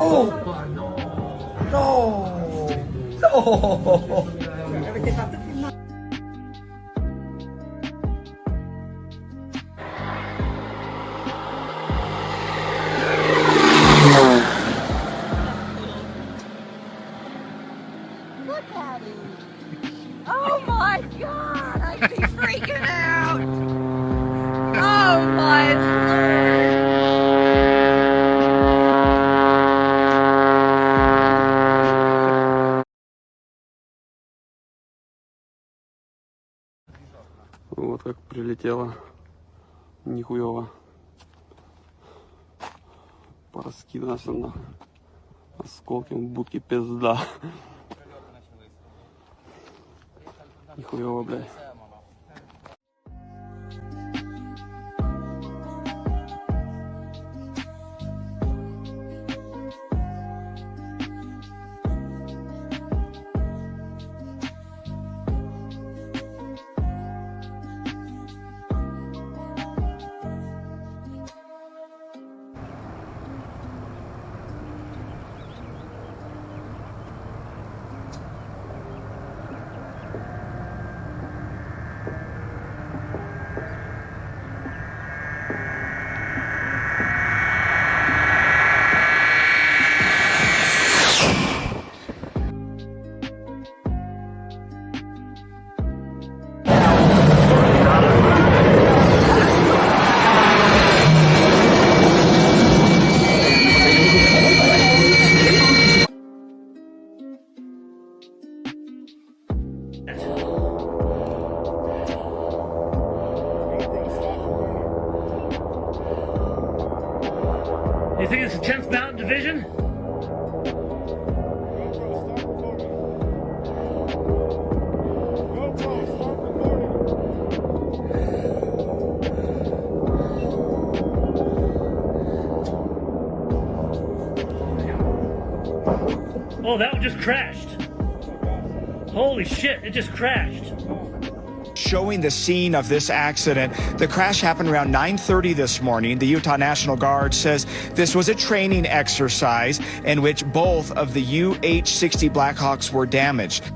Oh! No! No! Look at him. Oh my God, I'd be freaking out. Oh my Lord. Вот как прилетело. Нихуево. Пораскидано все нахуй. Осколки в будке пизда. Нихуево, блядь. You think it's the 10th Mountain Division? Oh, that one just crashed. Holy shit, it just crashed. Showing the scene of this accident. The crash happened around 9:30 this morning. The Utah National Guard says this was a training exercise in which both of the UH-60 Blackhawks were damaged.